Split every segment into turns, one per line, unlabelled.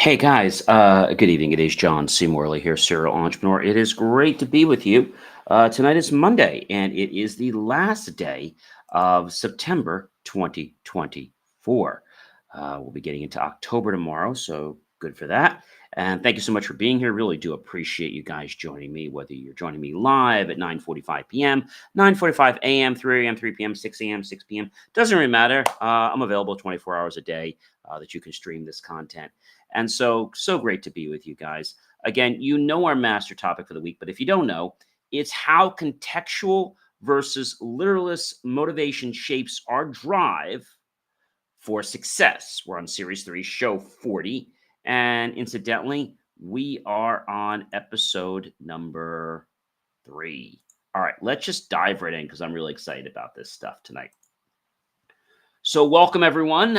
Hey guys, good evening. It is John C. Morley here, serial entrepreneur. It is great to be with you. Tonight is Monday, and it is the last day of September 2024. We'll be getting into October tomorrow, so good for that. And thank you so much for being here. Really do appreciate you guys joining me, whether you're joining me live at 9:45 p.m., 9:45 a.m., 3 a.m., 3 p.m., 6 a.m., 6 p.m. Doesn't really matter. I'm available 24 hours a day that you can stream this content. And so great to be with you guys. Again, you know our master topic for the week, but if you don't know, it's how contextual versus literalist motivation shapes our drive for success. We're on series 3, show 40. And incidentally, we are on episode number 3. All right, let's just dive right in because I'm really excited about this stuff tonight. So, welcome everyone.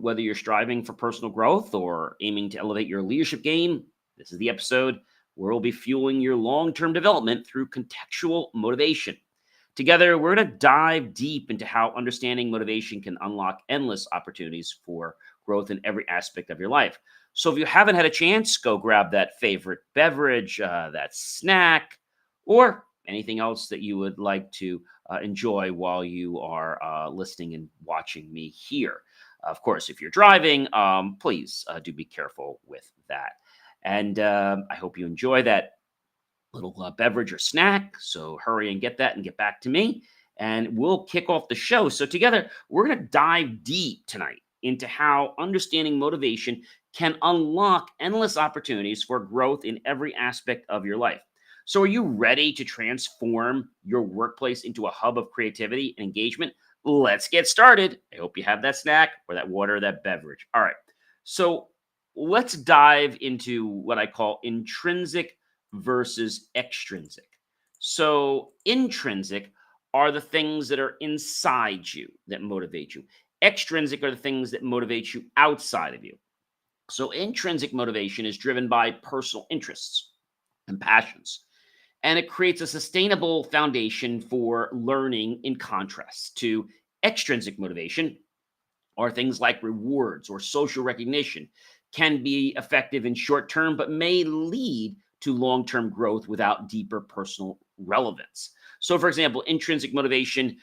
Whether you're striving for personal growth or aiming to elevate your leadership game, this is the episode where we'll be fueling your long term development through contextual motivation. Together, we're going to dive deep into how understanding motivation can unlock endless opportunities for growth in every aspect of your life. So, if you haven't had a chance, go grab that favorite beverage, that snack, or anything else that you would like to enjoy while you are listening and watching me here. Of course, if you're driving, please do be careful with that. And I hope you enjoy that little beverage or snack. So hurry and get that and get back to me. And we'll kick off the show. So, together, we're going to dive deep tonight into how understanding motivation can unlock endless opportunities for growth in every aspect of your life. So, are you ready to transform your workplace into a hub of creativity and engagement? Let's get started. I hope you have that snack or that water or that beverage. All right. So, let's dive into what I call intrinsic versus extrinsic. So, intrinsic are the things that are inside you that motivate you. Extrinsic are the things that motivate you outside of you. So, intrinsic motivation is driven by personal interests and passions, and it creates a sustainable foundation for learning in contrast to extrinsic motivation, or things like rewards or social recognition, can be effective in short term, but may lead to long term growth without deeper personal relevance. So, for example, intrinsic motivation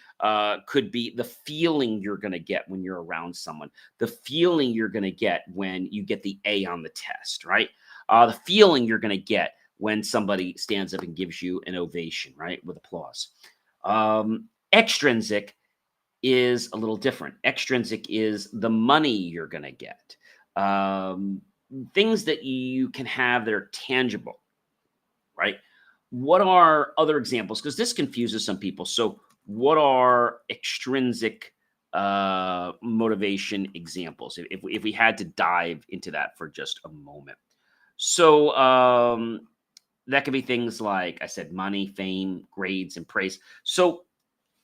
could be the feeling you're going to get when you're around someone, the feeling you're going to get when you get the A on the test, right? The feeling you're going to get when somebody stands up and gives you an ovation, right, with applause. Extrinsic is a little different. Extrinsic is the money you're going to get, um, things that you can have that are tangible, right? What are other examples? Because this confuses some people. So, what are extrinsic motivation examples? If we had to dive into that for just a moment. So, that could be things like I said, money, fame, grades, and praise. So,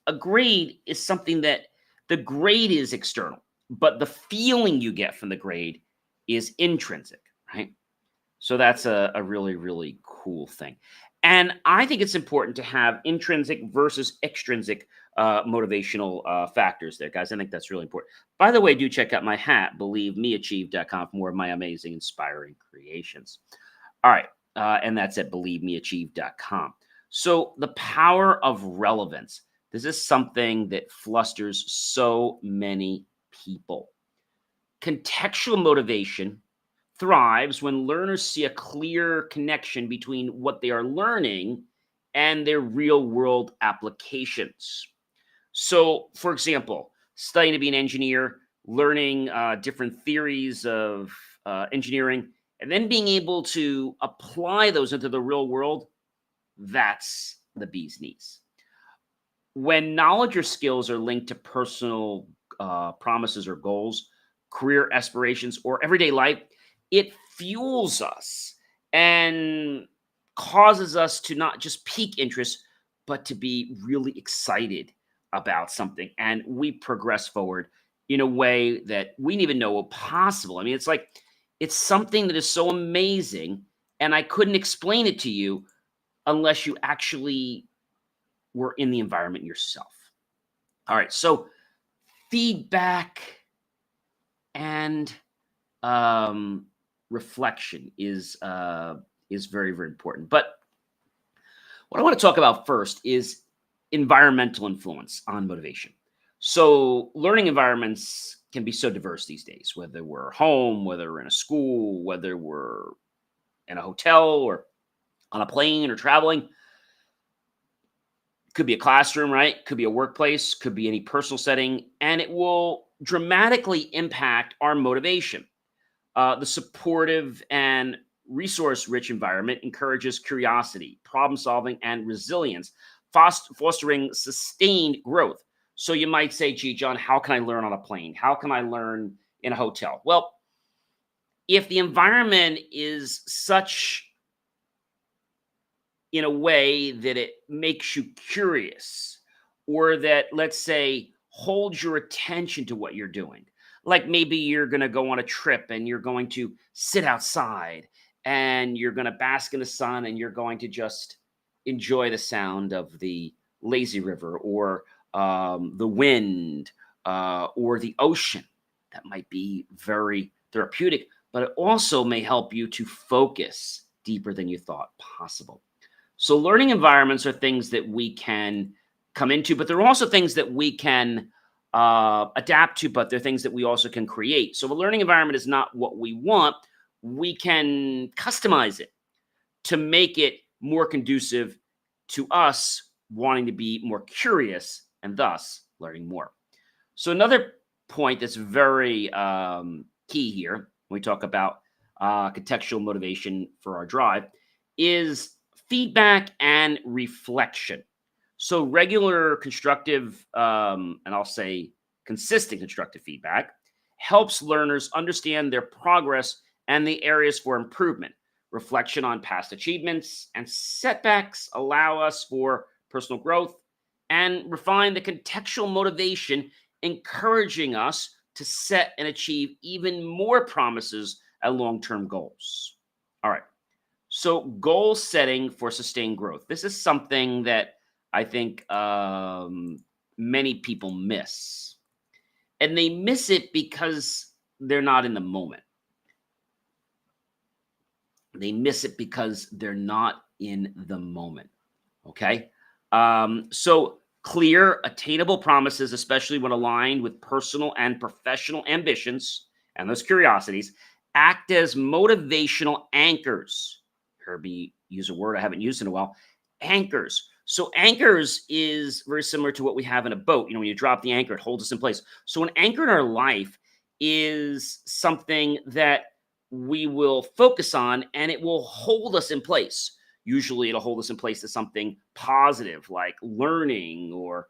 a grade is something that the grade is external, but the feeling you get from the grade is intrinsic, right? So that's a really, really cool thing. And I think it's important to have intrinsic versus extrinsic motivational factors there, guys. I think that's really important. By the way, do check out my hat, believemeachieve.com, for more of my amazing, inspiring creations. All right. And that's at believemeachieve.com. So, the power of relevance. This is something that flusters so many people. Contextual motivation thrives when learners see a clear connection between what they are learning and their real world applications. So, for example, studying to be an engineer, learning different theories of engineering, and then being able to apply those into the real world, that's the bee's knees. When knowledge or skills are linked to personal promises or goals, career aspirations, or everyday life, it fuels us and causes us to not just pique interest, but to be really excited about something. And we progress forward in a way that we didn't even know was possible. I mean, it's like it's something that is so amazing, and I couldn't explain it to you unless you actually were in the environment yourself. All right, so feedback and um, reflection is very, very important. But what I want to talk about first is environmental influence on motivation. So, learning environments can be so diverse these days, whether we're home, whether we're in a school, whether we're in a hotel or on a plane or traveling. Could be a classroom, right? Could be a workplace, could be any personal setting, and it will dramatically impact our motivation. The supportive and resource rich environment encourages curiosity, problem solving, and resilience, fostering sustained growth. So you might say, gee, John, how can I learn on a plane? How can I learn in a hotel? Well, if the environment is such in a way that it makes you curious, or that, let's say, holds your attention to what you're doing. Like maybe you're going to go on a trip and you're going to sit outside and you're going to bask in the sun and you're going to just enjoy the sound of the lazy river, or the wind, or the ocean. That might be very therapeutic, but it also may help you to focus deeper than you thought possible. So learning environments are things that we can come into, but they're also things that we can adapt to, but they're things that we also can create. So a learning environment is not what we want. We can customize it to make it more conducive to us wanting to be more curious and thus learning more. So another point that's very key here when we talk about contextual motivation for our drive is feedback and reflection. So regular constructive, and I'll say consistent constructive feedback helps learners understand their progress and the areas for improvement. Reflection on past achievements and setbacks allow us for personal growth and refine the contextual motivation, encouraging us to set and achieve even more promises and long-term goals. All right. So, goal setting for sustained growth. This is something that I think many people miss. And they miss it because they're not in the moment. They miss it because they're not in the moment. Okay. So, clear, attainable promises, especially when aligned with personal and professional ambitions and those curiosities, act as motivational anchors. Heard me use a word I haven't used in a while. Anchors. So anchors is very similar to what we have in a boat. You know, when you drop the anchor, it holds us in place. So an anchor in our life is something that we will focus on and it will hold us in place. Usually it'll hold us in place to something positive like learning or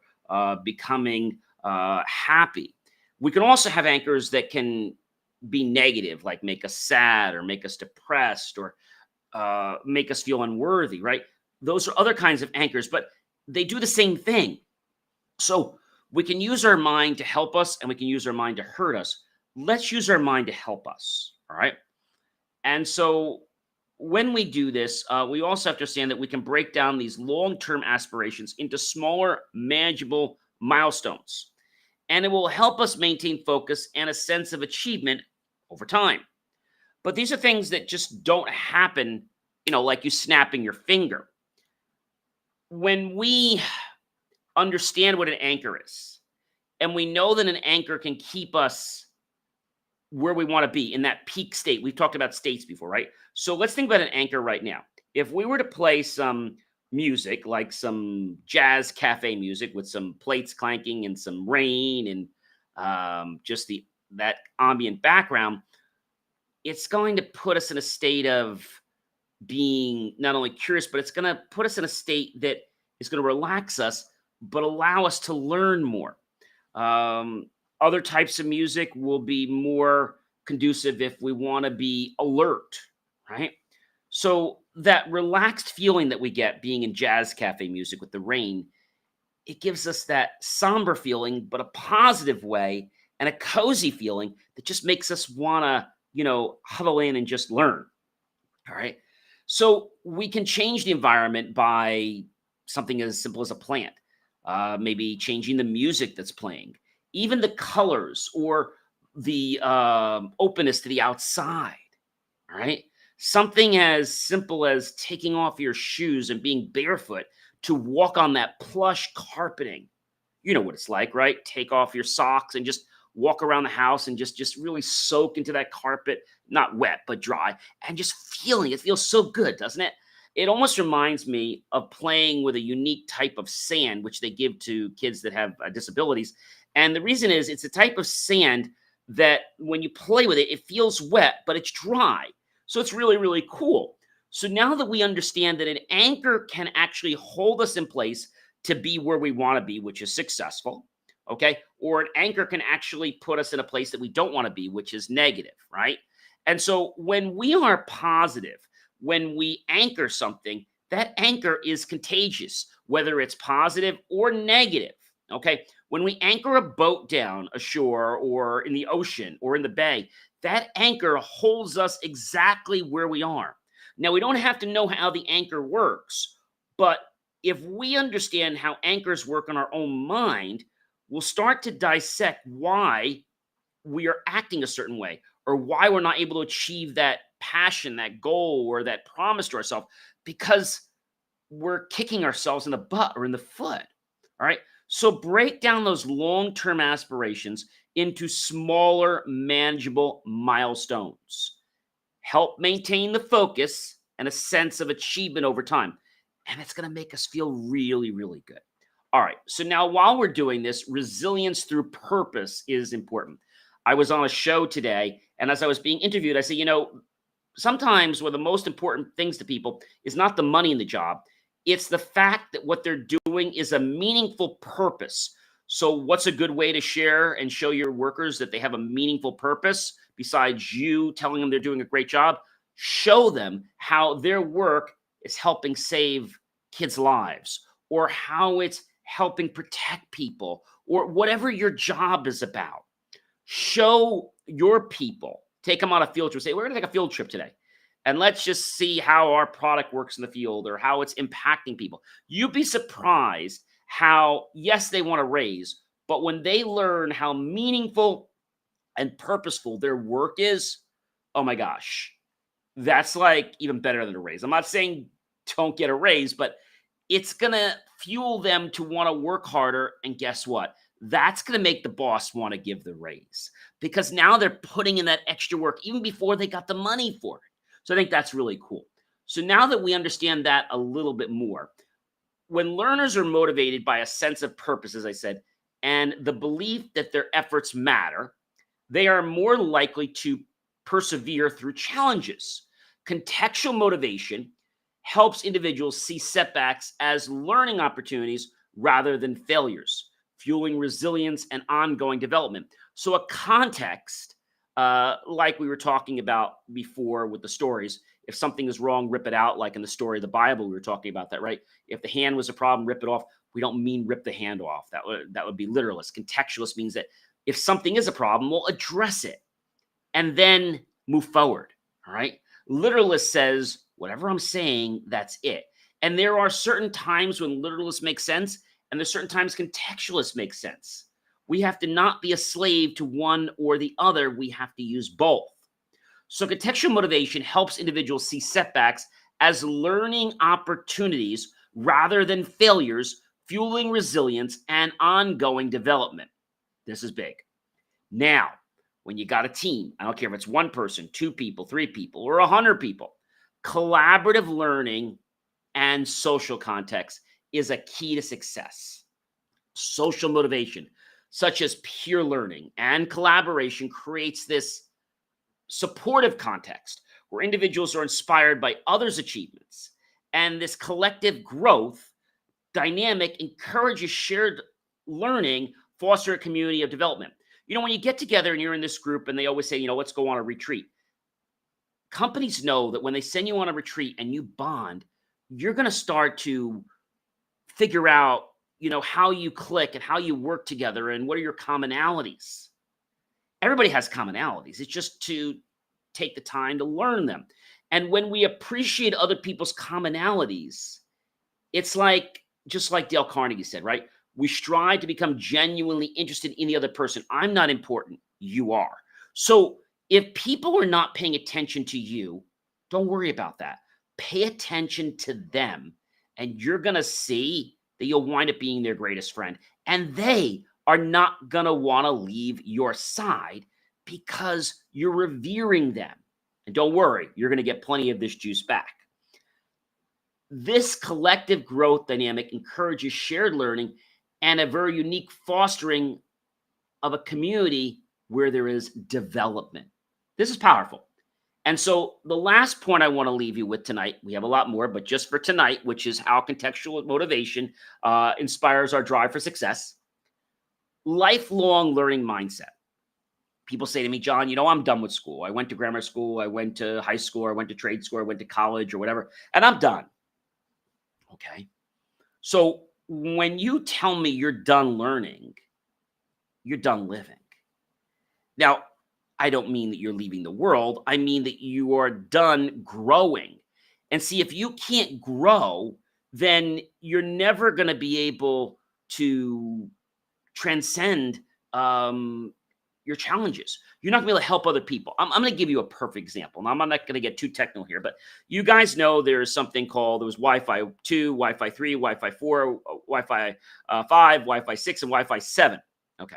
becoming happy. We can also have anchors that can be negative, like make us sad or make us depressed or make us feel unworthy, right? Those are other kinds of anchors, but they do the same thing. So we can use our mind to help us and we can use our mind to hurt us. Let's use our mind to help us, all right? And so when we do this, we also have to understand that we can break down these long-term aspirations into smaller, manageable milestones. And it will help us maintain focus and a sense of achievement over time. But these are things that just don't happen, like you snapping your finger. When we understand what an anchor is, and we know that an anchor can keep us where we want to be in that peak state. We've talked about states before, right? So let's think about an anchor right now. If we were to play some music, like some jazz cafe music with some plates clanking and some rain and just that ambient background, it's going to put us in a state of being not only curious, but it's going to put us in a state that is going to relax us, but allow us to learn more. Other types of music will be more conducive if we want to be alert, right? So that relaxed feeling that we get being in jazz cafe music with the rain, it gives us that somber feeling, but a positive way and a cozy feeling that just makes us want to, huddle in and just learn. All right. So we can change the environment by something as simple as a plant, maybe changing the music that's playing, even the colors or the openness to the outside, All right. Something as simple as taking off your shoes and being barefoot to walk on that plush carpeting. You know what it's like, right? Take off your socks and just walk around the house and just really soak into that carpet, not wet, but dry, and just feeling it feels so good, doesn't it? It almost reminds me of playing with a unique type of sand, which they give to kids that have disabilities. And the reason is it's a type of sand that when you play with it, it feels wet, but it's dry. So it's really, really cool. So now that we understand that an anchor can actually hold us in place to be where we want to be, which is successful, okay? Or an anchor can actually put us in a place that we don't want to be, which is negative, right? And so when we are positive, when we anchor something, that anchor is contagious, whether it's positive or negative, okay? When we anchor a boat down ashore or in the ocean or in the bay, that anchor holds us exactly where we are. Now, we don't have to know how the anchor works, but if we understand how anchors work in our own mind, we'll start to dissect why we are acting a certain way or why we're not able to achieve that passion, that goal, or that promise to ourselves because we're kicking ourselves in the butt or in the foot. All right. So break down those long term aspirations into smaller, manageable milestones. Help maintain the focus and a sense of achievement over time. And it's going to make us feel really, really good. All right. So now, while we're doing this, resilience through purpose is important. I was on a show today, and as I was being interviewed, I said, sometimes one of the most important things to people is not the money in the job. It's the fact that what they're doing is a meaningful purpose. So what's a good way to share and show your workers that they have a meaningful purpose besides you telling them they're doing a great job? Show them how their work is helping save kids' lives or how it's helping protect people or whatever your job is about. Show your people, take them on a field trip, say, we're going to take a field trip today. And let's just see how our product works in the field or how it's impacting people. You'd be surprised how, yes, they want to raise, but when they learn how meaningful and purposeful their work is, oh my gosh, that's like even better than a raise. I'm not saying don't get a raise, but it's going to fuel them to want to work harder. And guess what? That's going to make the boss want to give the raise because now they're putting in that extra work even before they got the money for it. So I think that's really cool. So now that we understand that a little bit more, when learners are motivated by a sense of purpose, as I said, and the belief that their efforts matter, they are more likely to persevere through challenges. Contextual motivation helps individuals see setbacks as learning opportunities rather than failures, fueling resilience and ongoing development. So a context, like we were talking about before with the stories, if something is wrong, rip it out, like in the story of the Bible, we were talking about that, right? If the hand was a problem, rip it off. We don't mean rip the hand off. That would be literalist. Contextualist means that if something is a problem, we'll address it and then move forward, all right? Literalist says, whatever I'm saying, that's it. And there are certain times when literalists make sense, and there's certain times contextualists make sense. We have to not be a slave to one or the other. We have to use both. So contextual motivation helps individuals see setbacks as learning opportunities rather than failures, fueling resilience and ongoing development. This is big. Now, when you got a team, I don't care if it's one person, two people, three people, or 100 people, collaborative learning and social context is a key to success. Social motivation, such as peer learning and collaboration, creates this supportive context where individuals are inspired by others' achievements. And this collective growth dynamic encourages shared learning, foster a community of development. When you get together and you're in this group and they always say, let's go on a retreat. Companies know that when they send you on a retreat and you bond, you're going to start to figure out, how you click and how you work together and what are your commonalities. Everybody has commonalities. It's just to take the time to learn them. And when we appreciate other people's commonalities, it's just like Dale Carnegie said, right? We strive to become genuinely interested in the other person. I'm not important. You are. So If people are not paying attention to you, don't worry about that. Pay attention to them, and you're going to see that you'll wind up being their greatest friend. And they are not going to want to leave your side because you're revering them. And don't worry, you're going to get plenty of this juice back. This collective growth dynamic encourages shared learning and a very unique fostering of a community where there is development. This is powerful. And so the last point I want to leave you with tonight, we have a lot more, but just for tonight, which is how contextual motivation inspires our drive for success. Lifelong learning mindset. People say to me, John, I'm done with school. I went to grammar school. I went to high school. I went to trade school. I went to college or whatever, and I'm done. Okay. So when you tell me you're done learning, you're done living. Now, I don't mean that you're leaving the world. I mean that you are done growing. And see, if you can't grow, then you're never going to be able to transcend your challenges. You're not going to be able to help other people. I'm going to give you a perfect example. Now, I'm not going to get too technical here, but you guys know there's something called, there was Wi-Fi 2, Wi-Fi 3, Wi-Fi 4, Wi-Fi 5, Wi-Fi 6, and Wi-Fi 7. Okay.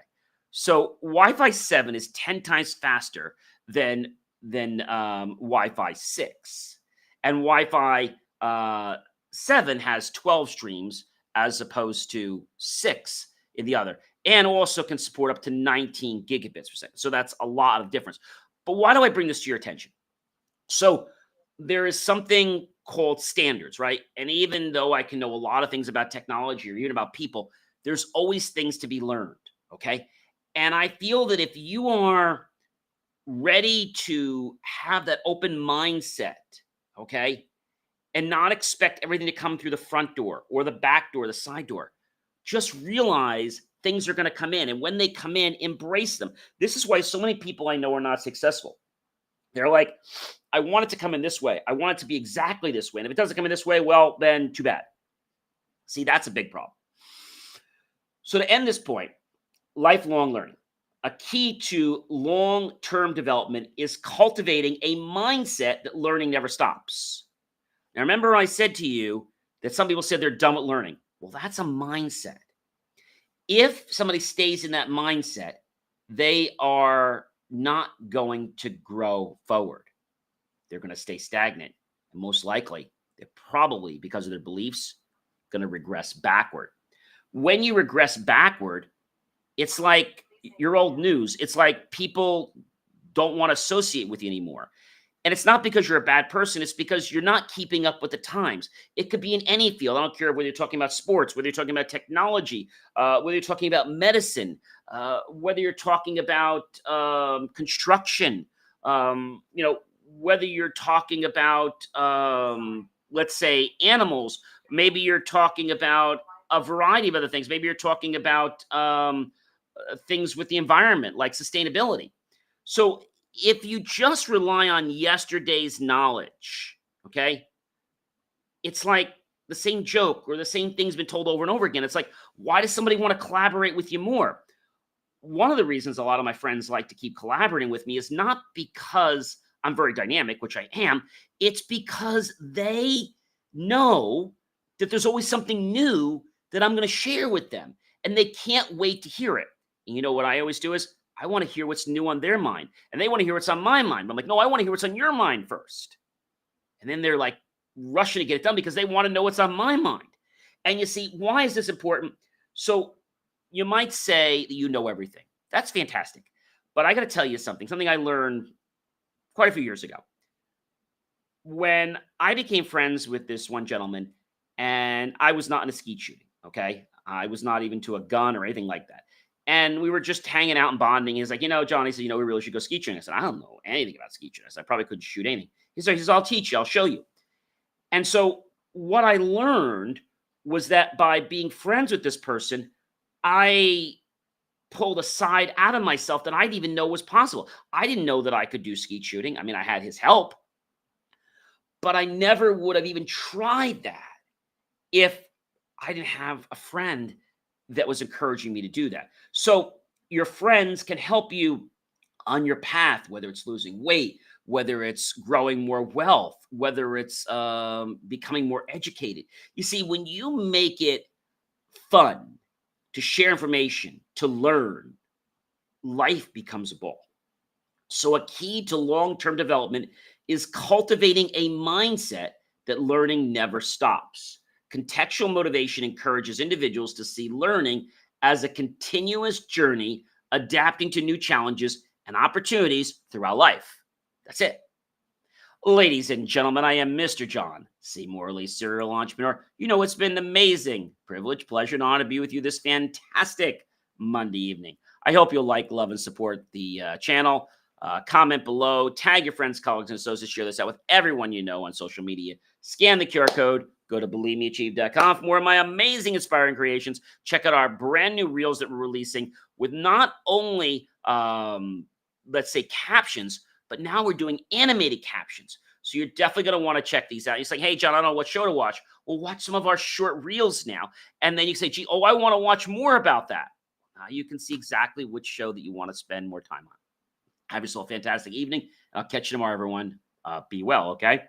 So Wi-Fi 7 is 10 times faster than Wi-Fi 6. And Wi-Fi 7 has 12 streams as opposed to 6 in the other, and also can support up to 19 gigabits per second. So that's a lot of difference. But why do I bring this to your attention? So there is something called standards, right? And even though I can know a lot of things about technology or even about people, there's always things to be learned, okay? And I feel that if you are ready to have that open mindset, okay, and not expect everything to come through the front door or the back door, the side door, just realize things are going to come in. And when they come in, embrace them. This is why so many people I know are not successful. They're like, I want it to come in this way. I want it to be exactly this way. And if it doesn't come in this way, well, then too bad. See, that's a big problem. So to end this point, lifelong learning. A key to long-term development is cultivating a mindset that learning never stops. Now, remember I said to you that some people said they're done with learning. Well, that's a mindset. If somebody stays in that mindset, they are not going to grow forward. They're going to stay stagnant. And most likely, they're probably, because of their beliefs, going to regress backward. When you regress backward, it's like your old news. It's like people don't want to associate with you anymore. And it's not because you're a bad person. It's because you're not keeping up with the times. It could be in any field. I don't care whether you're talking about sports, whether you're talking about technology, whether you're talking about medicine, whether you're talking about construction, whether you're talking about, let's say, animals. Maybe you're talking about a variety of other things. Maybe you're talking about things with the environment, like sustainability. So if you just rely on yesterday's knowledge, okay, it's like the same joke or the same thing's been told over and over again. It's like, why does somebody want to collaborate with you more? One of the reasons a lot of my friends like to keep collaborating with me is not because I'm very dynamic, which I am. It's because they know that there's always something new that I'm going to share with them, and they can't wait to hear it. And you know what I always do is I want to hear what's new on their mind, and they want to hear what's on my mind. But I'm like, no, I want to hear what's on your mind first. And then they're like rushing to get it done because they want to know what's on my mind. And you see, why is this important? So you might say that you know everything. That's fantastic. But I got to tell you something I learned quite a few years ago. When I became friends with this one gentleman, and I was not in a skeet shooting, okay? I was not even to a gun or anything like that. And we were just hanging out and bonding. He's like, John, he said, we really should go skeet shooting. I said, I don't know anything about skeet shooting. I said, I probably couldn't shoot anything. He says, I'll teach you. I'll show you. And so what I learned was that by being friends with this person, I pulled a side out of myself that I didn't even know was possible. I didn't know that I could do skeet shooting. I mean, I had his help, but I never would have even tried that if I didn't have a friend that was encouraging me to do that. So your friends can help you on your path, whether it's losing weight, whether it's growing more wealth, whether it's becoming more educated. You see, when you make it fun to share information, to learn, life becomes a ball. So, a key to long term development is cultivating a mindset that learning never stops. Contextual motivation encourages individuals to see learning as a continuous journey, adapting to new challenges and opportunities throughout life. That's it. Ladies and gentlemen, I am Mr. John C. Morley, serial entrepreneur. You know, it's been an amazing privilege, pleasure, and honor to be with you this fantastic Monday evening. I hope you'll like, love, and support the channel. Comment below, tag your friends, colleagues, and associates, share this out with everyone you know on social media. Scan the QR code, go to believemeachieve.com for more of my amazing, inspiring creations. Check out our brand new reels that we're releasing with not only, let's say, captions, but now we're doing animated captions. So you're definitely going to want to check these out. You're saying, hey, John, I don't know what show to watch. Well, watch some of our short reels now. And then you say, gee, I want to watch more about that. You can see exactly which show that you want to spend more time on. Have yourself a fantastic evening. I'll catch you tomorrow, everyone. Be well, okay?